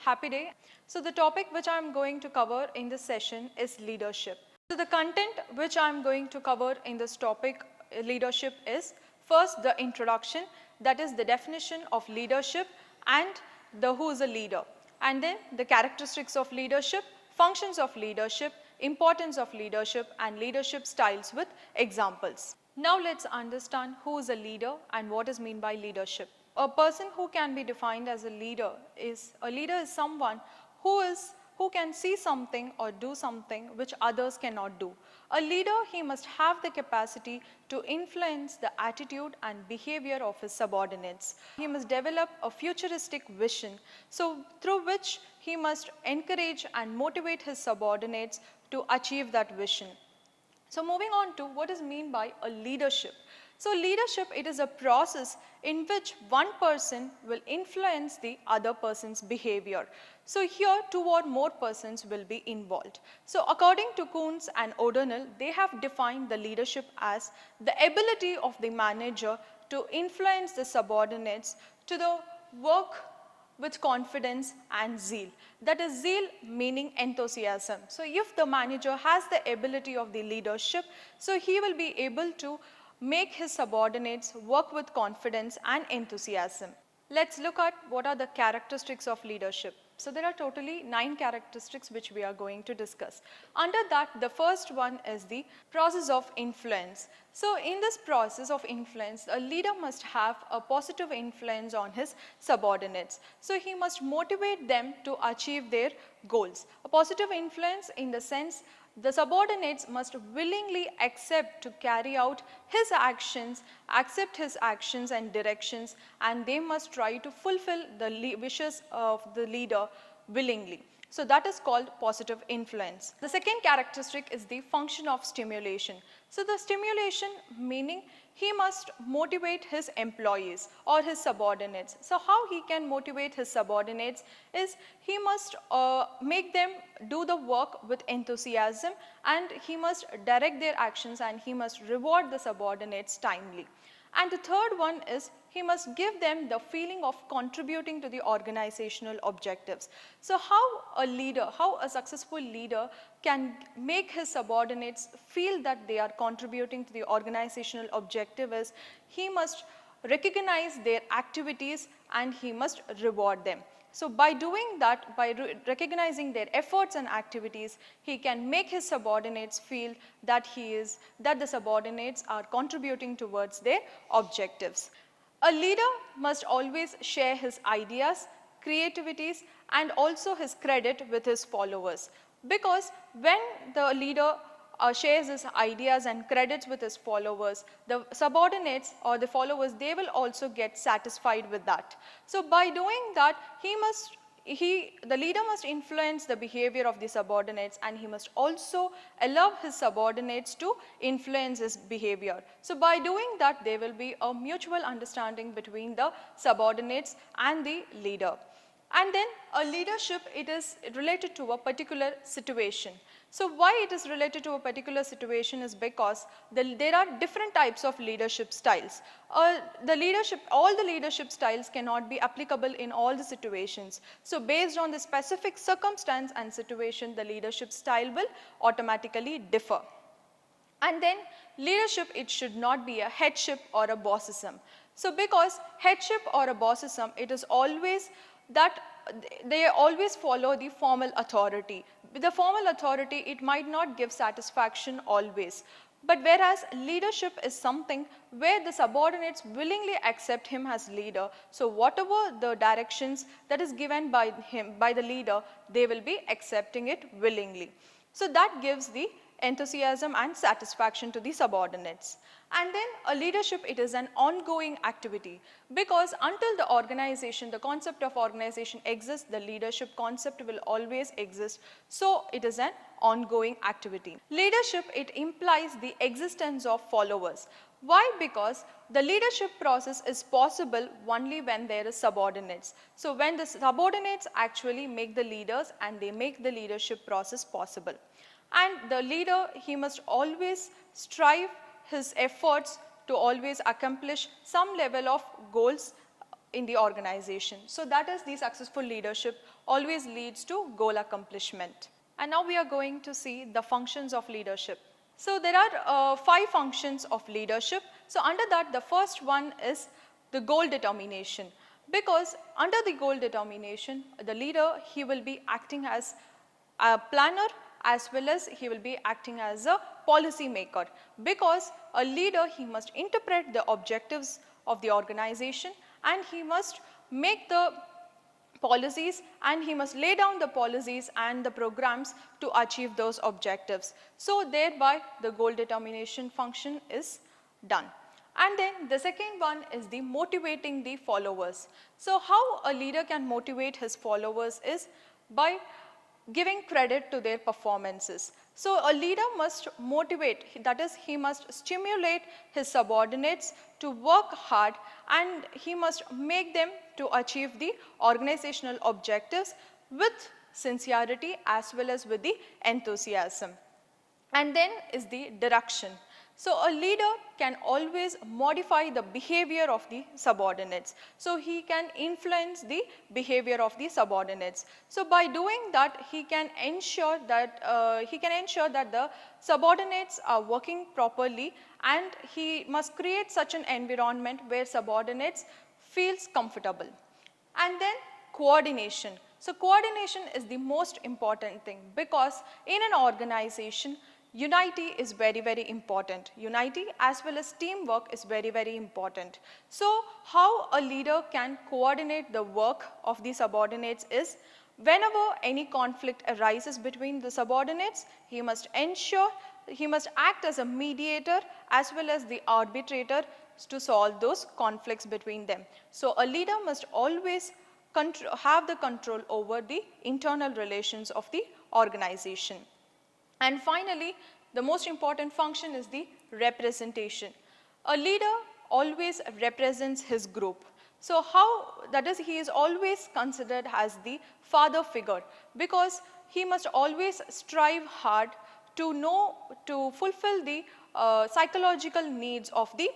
Happy day. So the topic which I am going to cover in this session is leadership. So the content which I am going to cover in this topic leadership is first the introduction, that is the definition of leadership and the who is a leader, and then the characteristics of leadership, functions of leadership, importance of leadership and leadership styles with examples. Now let's understand who is a leader and what is meant by leadership. A person who can be defined as a leader is someone who can see something or do something which others cannot do. A leader, he must have the capacity to influence the attitude and behavior of his subordinates. He must develop a futuristic vision, so through which he must encourage and motivate his subordinates to achieve that vision. So moving on to what is meant by a leadership. So leadership, it is a process in which one person will influence the other person's behavior. So here two or more persons will be involved. So according to Kuntz and O'Donnell, they have defined the leadership as the ability of the manager to influence the subordinates to the work with confidence and zeal. That is zeal meaning enthusiasm. So if the manager has the ability of the leadership, so he will be able to make his subordinates work with confidence and enthusiasm. Let's look at what are the characteristics of leadership. So there are totally 9 characteristics which we are going to discuss. Under that, the first one is the process of influence. So in this process of influence, a leader must have a positive influence on his subordinates. So he must motivate them to achieve their goals. A positive influence in the sense the subordinates must willingly accept to carry out his actions, accept his actions and directions, and they must try to fulfill the wishes of the leader willingly. So that is called positive influence. The second characteristic is the function of stimulation. So the stimulation meaning he must motivate his employees or his subordinates. So how he can motivate his subordinates is he must make them do the work with enthusiasm, and he must direct their actions, and he must reward the subordinates timely. And the third one is he must give them the feeling of contributing to the organizational objectives. So how a successful leader can make his subordinates feel that they are contributing to the organizational objective is he must recognize their activities and he must reward them. So by doing that, by recognizing their efforts and activities, he can make his subordinates feel that the subordinates are contributing towards their objectives. A leader must always share his ideas, creativities and also his credit with his followers, because when the leader shares his ideas and credits with his followers, the subordinates or the followers, they will also get satisfied with that. So by doing that, the leader must influence the behavior of the subordinates, and he must also allow his subordinates to influence his behavior. So by doing that, there will be a mutual understanding between the subordinates and the leader. And then a leadership, it is related to a particular situation. So why it is related to a particular situation is because there are different types of leadership styles. All the leadership styles cannot be applicable in all the situations. So based on the specific circumstance and situation, the leadership style will automatically differ. And then leadership, it should not be a headship or a bossism. So because headship or a bossism, it is always that they always follow the formal authority. With the formal authority, it might not give satisfaction always. But whereas leadership is something where the subordinates willingly accept him as leader. So whatever the directions that is given by the leader, they will be accepting it willingly. So that gives the enthusiasm and satisfaction to the subordinates. And then a leadership, it is an ongoing activity, because until the organization, the concept of organization exists, the leadership concept will always exist. So it is an ongoing activity. Leadership, it implies the existence of followers. Why? Because the leadership process is possible only when there is subordinates. So when the subordinates actually make the leaders and they make the leadership process possible. And the leader, he must always strive his efforts to always accomplish some level of goals in the organization. So that is the successful leadership always leads to goal accomplishment. And now we are going to see the functions of leadership. So there are 5 functions of leadership. So under that, the first one is the goal determination, because under the goal determination, the leader, he will be acting as a planner as well as he will be acting as a policy maker, because a leader, he must interpret the objectives of the organization and he must make the policies and he must lay down the policies and the programs to achieve those objectives. So thereby the goal determination function is done. And then the second one is the motivating the followers. So how a leader can motivate his followers is by giving credit to their performances. So a leader must motivate, that is, he must stimulate his subordinates to work hard and he must make them to achieve the organizational objectives with sincerity as well as with the enthusiasm. And then is the direction. So a leader can always modify the behavior of the subordinates. So he can influence the behavior of the subordinates. So by doing that, he can ensure that the subordinates are working properly, and he must create such an environment where subordinates feels comfortable. And then coordination. So coordination is the most important thing, because in an organization, unity is very, very important. Unity as well as teamwork is very, very important. So how a leader can coordinate the work of the subordinates is, whenever any conflict arises between the subordinates, he must act as a mediator as well as the arbitrator to solve those conflicts between them. So a leader must always have the control over the internal relations of the organization. And finally, the most important function is the representation. A leader always represents his group. So that is, he is always considered as the father figure, because he must always strive hard to fulfill the psychological needs of the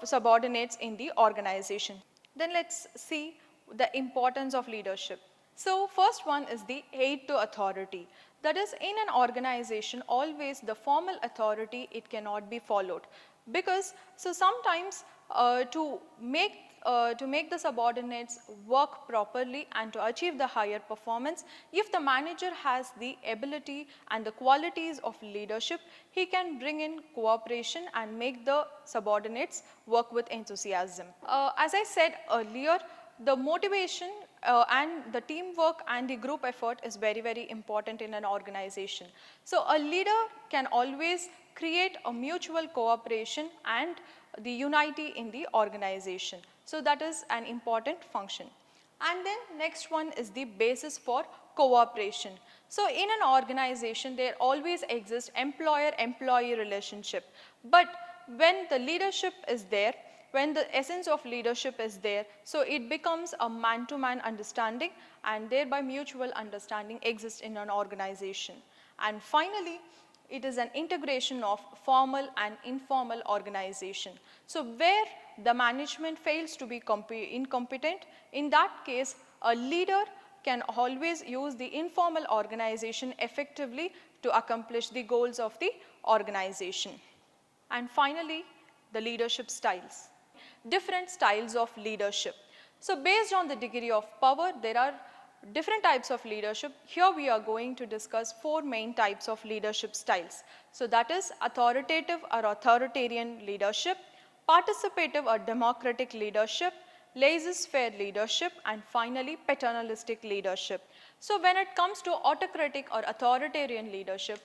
subordinates in the organization. Then let's see the importance of leadership. So first one is the aid to authority. That is, in an organization, always the formal authority, it cannot be followed, because so sometimes to make the subordinates work properly and to achieve the higher performance, if the manager has the ability and the qualities of leadership, he can bring in cooperation and make the subordinates work with enthusiasm. As I said earlier, the motivation and the teamwork and the group effort is very, very important in an organization. So a leader can always create a mutual cooperation and the unity in the organization. So that is an important function. And then next one is the basis for cooperation. So in an organization, there always exists employer-employee relationship. But when the leadership is there, when the essence of leadership is there, so it becomes a man-to-man understanding, and thereby mutual understanding exists in an organization. And finally, it is an integration of formal and informal organization. So where the management fails to be incompetent, in that case, a leader can always use the informal organization effectively to accomplish the goals of the organization. And finally, the leadership styles. Different styles of leadership. So based on the degree of power, there are different types of leadership. Here we are going to discuss 4 main types of leadership styles. So that is authoritative or authoritarian leadership, participative or democratic leadership, laissez-faire leadership, and finally paternalistic leadership. So when it comes to autocratic or authoritarian leadership,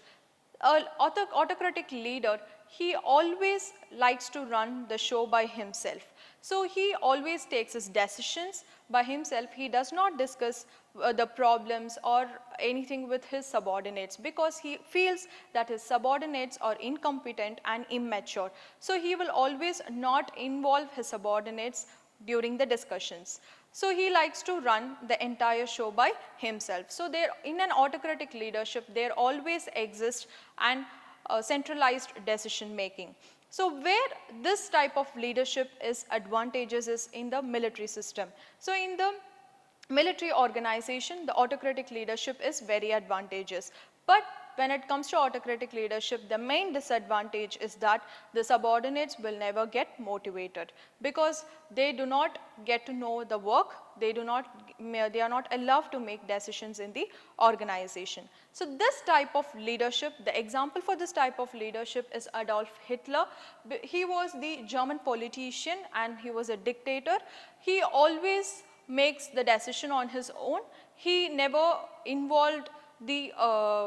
an autocratic leader, he always likes to run the show by himself. So he always takes his decisions by himself. He does not discuss the problems or anything with his subordinates, because he feels that his subordinates are incompetent and immature. So he will always not involve his subordinates during the discussions. So he likes to run the entire show by himself. So there, in an autocratic leadership, there always exists an centralized decision making. So where this type of leadership is advantageous is in the military system. So in the military organization, the autocratic leadership is very advantageous. But when it comes to autocratic leadership, the main disadvantage is that the subordinates will never get motivated because they do not get to know the work, they are not allowed to make decisions in the organization. So this type of leadership, the example for this type of leadership is Adolf Hitler. He was the German politician and he was a dictator. He always makes the decision on his own. He never involved the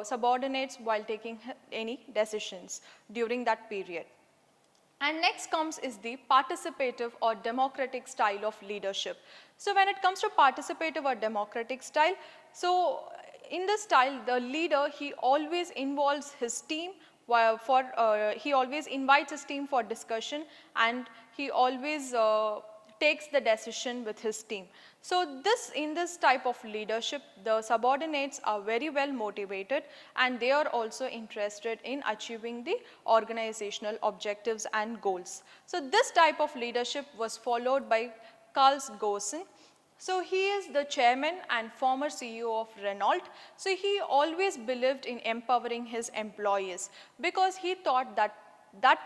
subordinates while taking any decisions during that period. And next comes is the participative or democratic style of leadership. So when it comes to participative or democratic style, so in this style the leader, he always involves his team he always invites his team for discussion, and he always takes the decision with his team. So in this type of leadership, the subordinates are very well motivated and they are also interested in achieving the organizational objectives and goals. So this type of leadership was followed by Carl Ghosn. So he is the chairman and former CEO of Renault. So he always believed in empowering his employees because he thought that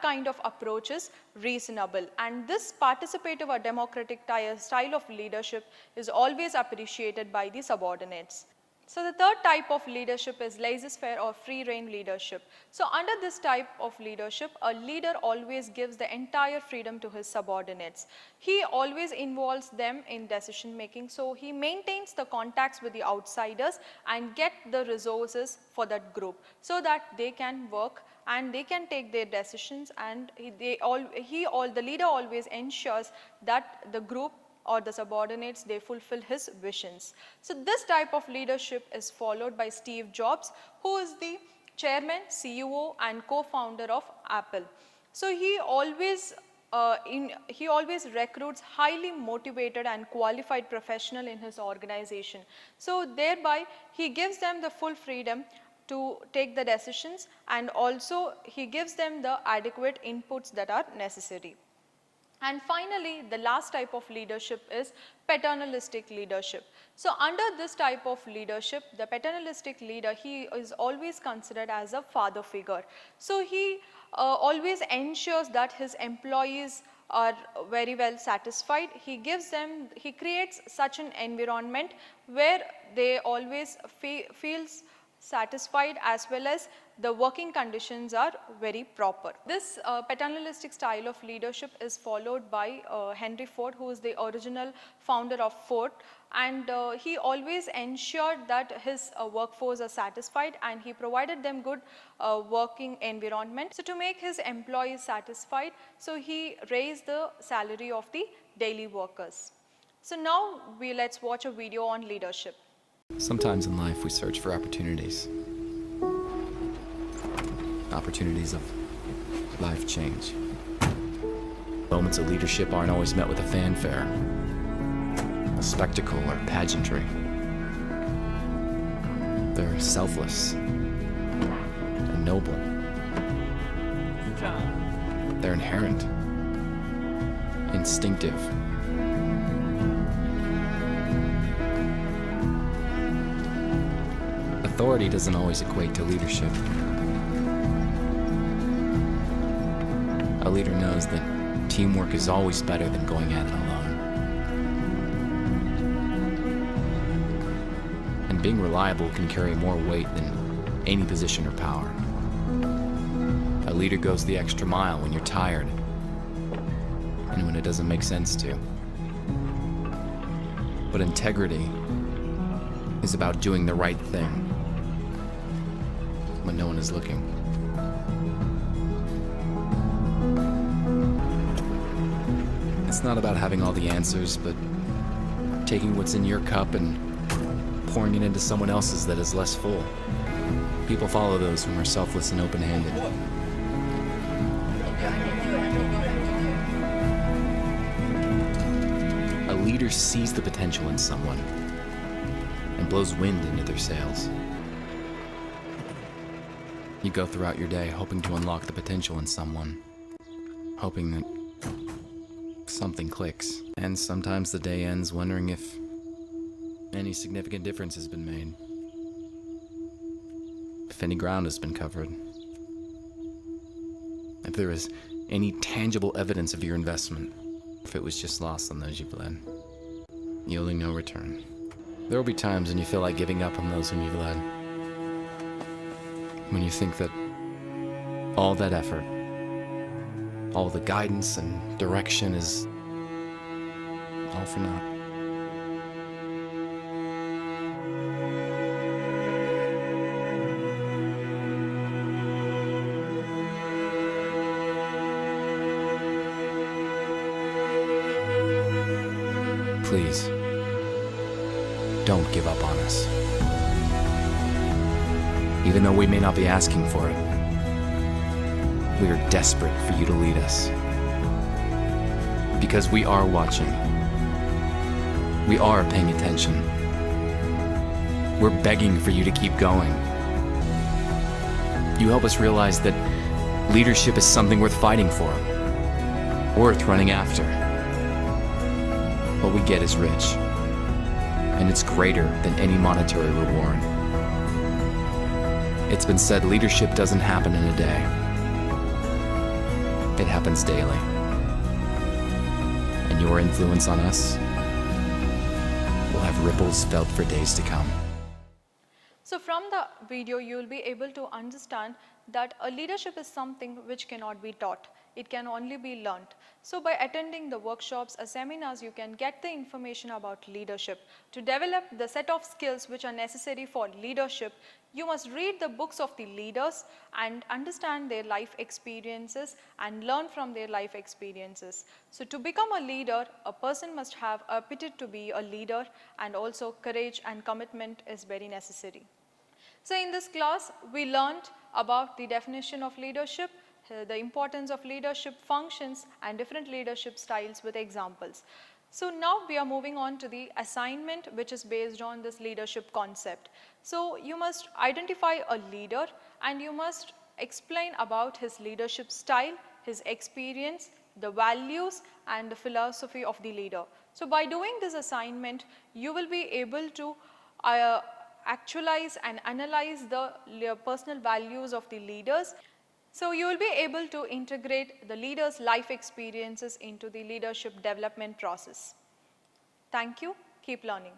kind of approach is reasonable, and this participative or democratic style of leadership is always appreciated by the subordinates. So the third type of leadership is laissez-faire or free rein leadership. So under this type of leadership, a leader always gives the entire freedom to his subordinates. He always involves them in decision making, so he maintains the contacts with the outsiders and get the resources for that group so that they can work and they can take their decisions, and the leader always ensures that the group or the subordinates, they fulfill his visions. So this type of leadership is followed by Steve Jobs, who is the chairman, CEO and co-founder of Apple. So he always recruits highly motivated and qualified professionals in his organization. So thereby he gives them the full freedom to take the decisions, and also he gives them the adequate inputs that are necessary. And finally, the last type of leadership is paternalistic leadership. So under this type of leadership, the paternalistic leader, he is always considered as a father figure. So he always ensures that his employees are very well satisfied. He creates such an environment where they always feels satisfied, as well as the working conditions are very proper. This paternalistic style of leadership is followed by Henry Ford, who is the original founder of Ford, and he always ensured that his workforce are satisfied, and he provided them good working environment. So to make his employees satisfied, so he raised the salary of the daily workers. So now let's watch a video on leadership. Sometimes in life we search for opportunities. Opportunities of life change. Moments of leadership aren't always met with a fanfare, a spectacle or pageantry. They're selfless and noble. They're inherent, instinctive. Authority doesn't always equate to leadership. A leader knows that teamwork is always better than going at it alone. And being reliable can carry more weight than any position or power. A leader goes the extra mile when you're tired and when it doesn't make sense to. But integrity is about doing the right thing when no one is looking. It's not about having all the answers, but taking what's in your cup and pouring it into someone else's that is less full. People follow those whom are selfless and open-handed. A leader sees the potential in someone and blows wind into their sails. You go throughout your day hoping to unlock the potential in someone, hoping that something clicks. And sometimes the day ends wondering if any significant difference has been made, if any ground has been covered, if there is any tangible evidence of your investment, if it was just lost on those you've led, yielding no return. There will be times when you feel like giving up on those whom you've led, when you think that all that effort, all the guidance and direction is all for naught. Please, don't give up on us. Even though we may not be asking for it, we are desperate for you to lead us. Because we are watching. We are paying attention. We're begging for you to keep going. You help us realize that leadership is something worth fighting for, worth running after. What we get is rich, and it's greater than any monetary reward. It's been said leadership doesn't happen in a day. It happens daily. And your influence on us will have ripples felt for days to come. So from the video, you will be able to understand that a leadership is something which cannot be taught. It can only be learnt. So by attending the workshops or seminars, you can get the information about leadership. To develop the set of skills which are necessary for leadership, you must read the books of the leaders and understand their life experiences and learn from their life experiences. So to become a leader, a person must have aptitude to be a leader, and also courage and commitment is very necessary. So in this class, we learned about the definition of leadership, the importance of leadership functions and different leadership styles with examples. So now we are moving on to the assignment, which is based on this leadership concept. So you must identify a leader and you must explain about his leadership style, his experience, the values and the philosophy of the leader. So by doing this assignment, you will be able to actualize and analyze the personal values of the leaders. So you will be able to integrate the leader's life experiences into the leadership development process. Thank you. Keep learning.